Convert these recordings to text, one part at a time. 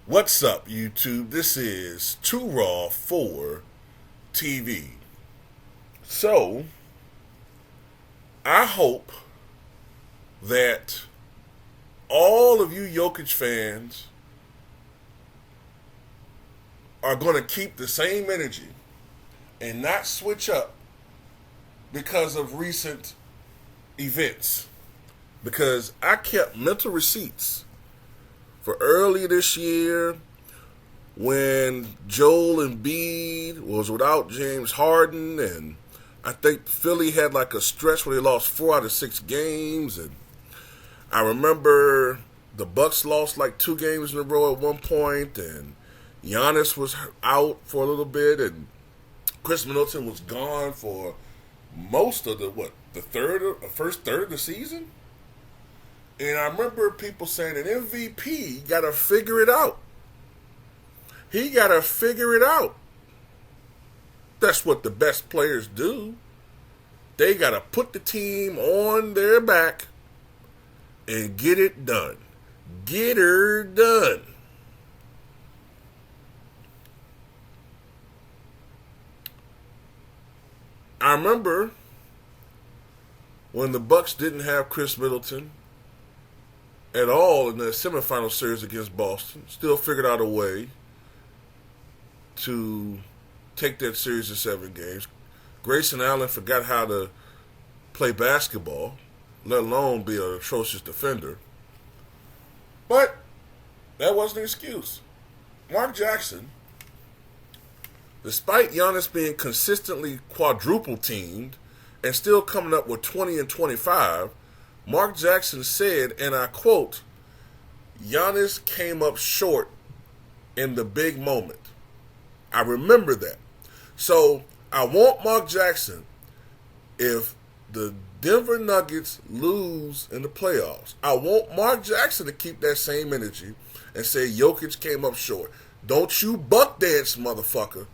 What's up, YouTube? This is Too Raw for TV. So, I hope that all of you Jokic fans are going to keep the same energy and not switch up because of recent events. Because I kept mental receipts for earlier this year when Joel Embiid was without James Harden, and I think Philly had like a stretch where they lost 4 out of 6 games, and I remember the Bucks lost like 2 games in a row at one point, and Giannis was out for a little bit, and Chris Middleton was gone for most of the first third of the season. And I remember people saying that MVP got to figure it out. He got to figure it out. That's what the best players do. They got to put the team on their back and get it done. Get her done. I remember when the Bucks didn't have Chris Middleton at all in the semifinal series against Boston. Still figured out a way to take that series to 7 games. Grayson Allen forgot how to play basketball, let alone be an atrocious defender. But that wasn't an excuse. Mark Jackson, despite Giannis being consistently quadruple teamed and still coming up with 20 and 25, Mark Jackson said, and I quote, Giannis came up short in the big moment. I remember that. So I want Mark Jackson, if the Denver Nuggets lose in the playoffs, I want Mark Jackson to keep that same energy and say Jokic came up short. Don't you buck dance, motherfucker.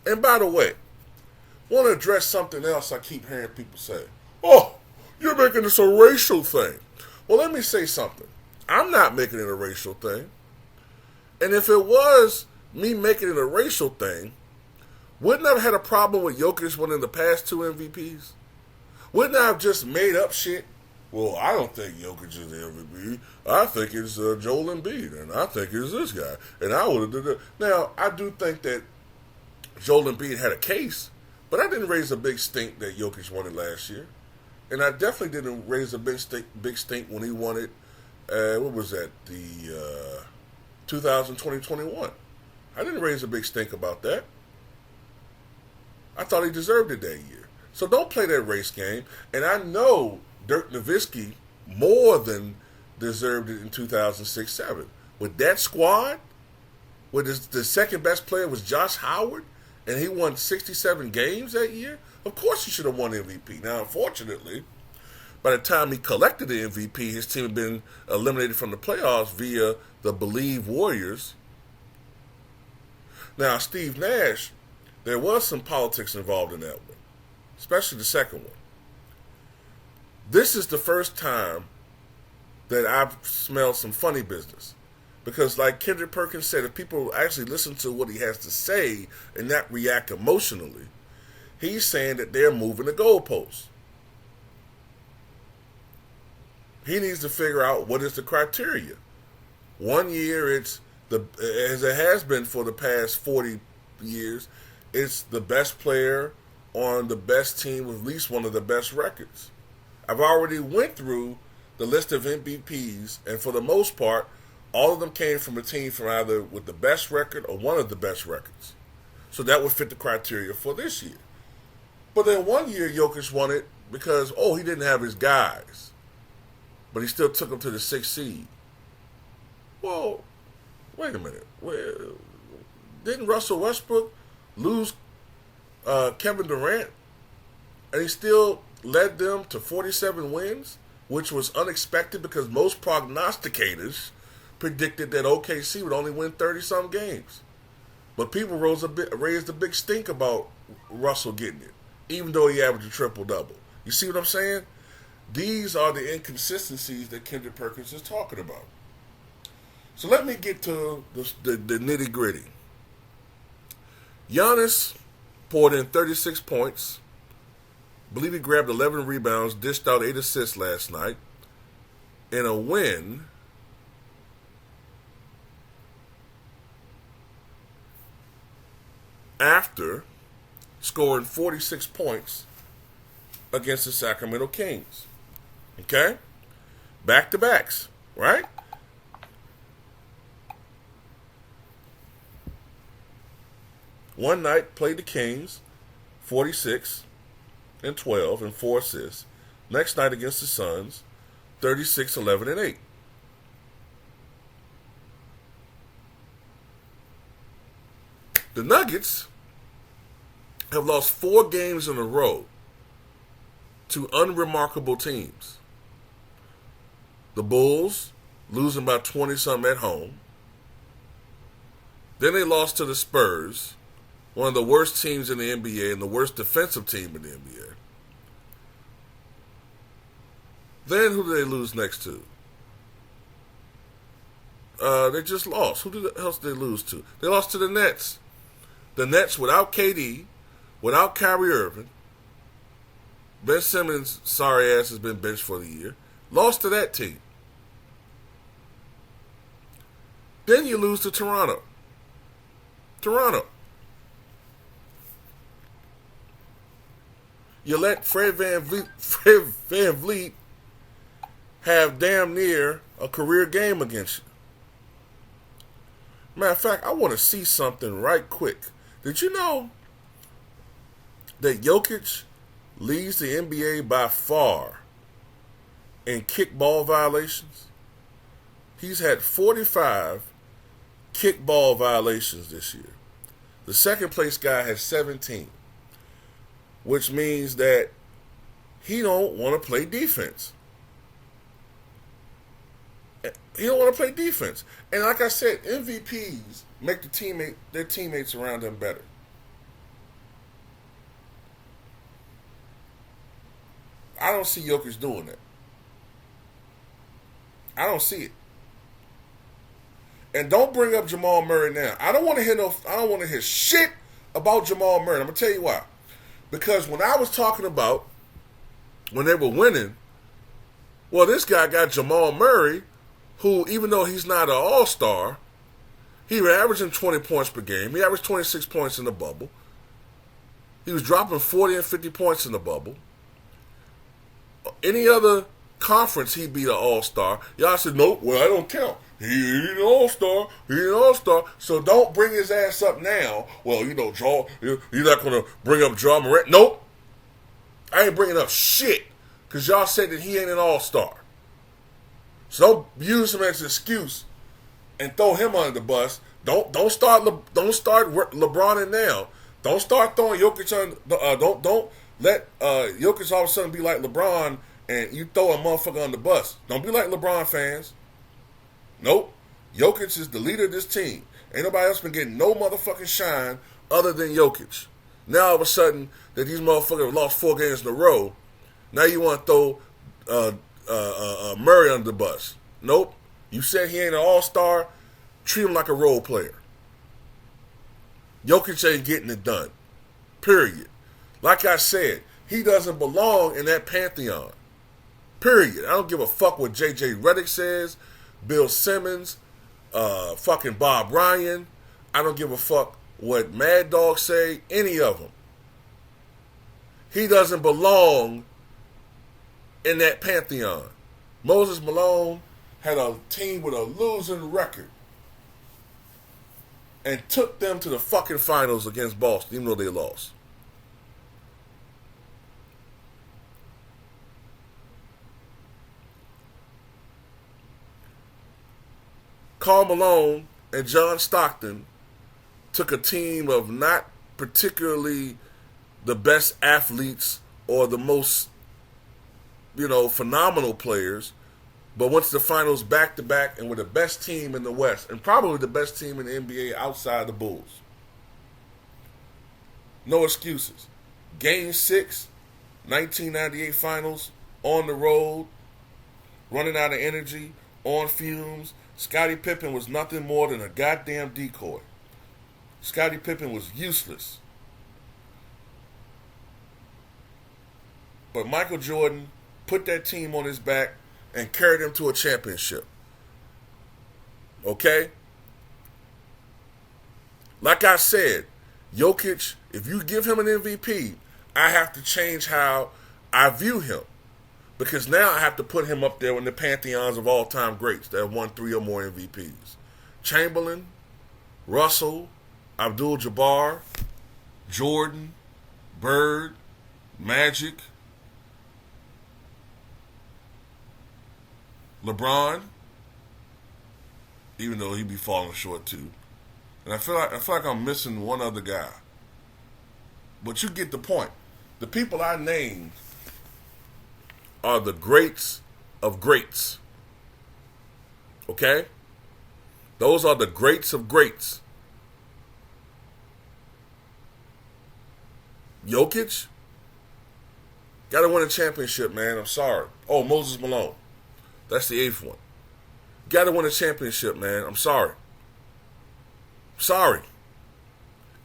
And by the way, I want to address something else I keep hearing people say. Oh, you're making this a racial thing. Well, let me say something. I'm not making it a racial thing. And if it was me making it a racial thing, wouldn't I have had a problem with Jokic winning the past 2 MVPs? Wouldn't I have just made up shit? Well, I don't think Jokic is the MVP. I think it's Joel Embiid, and I think it's this guy. And I would have done that. Now, I do think that Joel Embiid had a case, but I didn't raise a big stink that Jokic won it last year. And I definitely didn't raise a big stink when he won it. What was that? The 2020-21. I didn't raise a big stink about that. I thought he deserved it that year. So don't play that race game. And I know Dirk Nowitzki more than deserved it in 2006-07. With that squad, where the second best player was Josh Howard, and he won 67 games that year, of course he should have won MVP. Now, unfortunately, by the time he collected the MVP, his team had been eliminated from the playoffs via the Believe Warriors. Now, Steve Nash, there was some politics involved in that one, especially the second one. This is the first time that I've smelled some funny business. Because like Kendrick Perkins said, if people actually listen to what he has to say and not react emotionally, he's saying that they're moving the goalposts. He needs to figure out what is the criteria. One year it's as it has been for the past 40 years, it's the best player on the best team with at least one of the best records. I've already went through the list of MVPs, and for the most part, all of them came from a team from either with the best record or one of the best records. So that would fit the criteria for this year. But then one year Jokic won it because, he didn't have his guys. But he still took them to the 6th seed. Well, wait a minute. Didn't Russell Westbrook lose Kevin Durant? And he still led them to 47 wins, which was unexpected because most prognosticators predicted that OKC would only win 30-some games. But people raised a big stink about Russell getting it, even though he averaged a triple-double. You see what I'm saying? These are the inconsistencies that Kendrick Perkins is talking about. So let me get to the nitty gritty. Giannis poured in 36 points. I believe he grabbed 11 rebounds, dished out 8 assists last night in a win after scoring 46 points against the Sacramento Kings. Okay? Back-to-backs, right? One night, played the Kings, 46 and 12 and 4 assists. Next night against the Suns, 36, 11, and 8. The Nuggets have lost 4 games in a row to unremarkable teams. The Bulls, losing by 20-something at home. Then they lost to the Spurs, one of the worst teams in the NBA and the worst defensive team in the NBA. Then who did they lose next to? They just lost. Who else did they lose to? They lost to the Nets. The Nets without KD, without Kyrie Irving. Ben Simmons' sorry ass has been benched for the year. Lost to that team. Then you lose to Toronto. You let Fred VanVleet have damn near a career game against you. Matter of fact, I want to see something right quick. Did you know that Jokic leads the NBA by far in kickball violations? He's had 45 kickball violations this year. The second place guy has 17, which means that he don't want to play defense. He don't want to play defense. And like I said, MVPs make their teammates around them better. I don't see Jokic doing that. I don't see it. And don't bring up Jamal Murray now. I don't want to hear shit about Jamal Murray. I'm gonna tell you why. Because when I was talking about when they were winning, well, this guy got Jamal Murray, who, even though he's not an all-star, he was averaging 20 points per game. He averaged 26 points in the bubble. He was dropping 40 and 50 points in the bubble. Any other conference, he'd be an all-star. Y'all said, nope, well, I don't count. He ain't an all-star. He ain't an all-star. So don't bring his ass up now. Well, you're not going to bring up Ja Morant. Nope. I ain't bringing up shit because y'all said that he ain't an all-star. So don't use him as an excuse and throw him under the bus. Don't start LeBron in now. Don't start throwing Jokic on. Don't let Jokic all of a sudden be like LeBron and you throw a motherfucker on the bus. Don't be like LeBron fans. Nope. Jokic is the leader of this team. Ain't nobody else been getting no motherfucking shine other than Jokic. Now all of a sudden that these motherfuckers have lost 4 games in a row, now you want to throw Murray under the bus. Nope. You said he ain't an all-star. Treat him like a role player. Jokic ain't getting it done. Period. Like I said, he doesn't belong in that pantheon. Period. I don't give a fuck what J.J. Redick says, Bill Simmons, fucking Bob Ryan. I don't give a fuck what Mad Dog say, any of them. He doesn't belong in that pantheon. Moses Malone had a team with a losing record and took them to the fucking finals against Boston, even though they lost. Karl Malone and John Stockton took a team of not particularly the best athletes or the most, phenomenal players, but went to the finals back-to-back and were the best team in the West and probably the best team in the NBA outside the Bulls. No excuses. Game 6, 1998 finals, on the road, running out of energy, on fumes, Scottie Pippen was nothing more than a goddamn decoy. Scottie Pippen was useless. But Michael Jordan put that team on his back and carried them to a championship. Okay? Like I said, Jokic, if you give him an MVP, I have to change how I view him. Because now I have to put him up there in the pantheons of all-time greats that have won 3 or more MVPs. Chamberlain, Russell, Abdul-Jabbar, Jordan, Bird, Magic, LeBron, even though he be falling short too. And I feel like I'm missing one other guy. But you get the point. The people I named are the greats of greats. Okay? Those are the greats of greats. Jokic got to win a championship, man. I'm sorry. Oh, Moses Malone. That's the 8th one. Got to win a championship, man. I'm sorry. Sorry.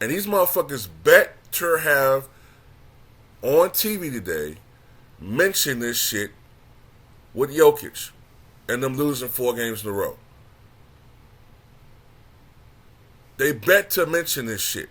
And these motherfuckers better have on TV today mentioned this shit with Jokic and them losing 4 games in a row. They bet to mention this shit.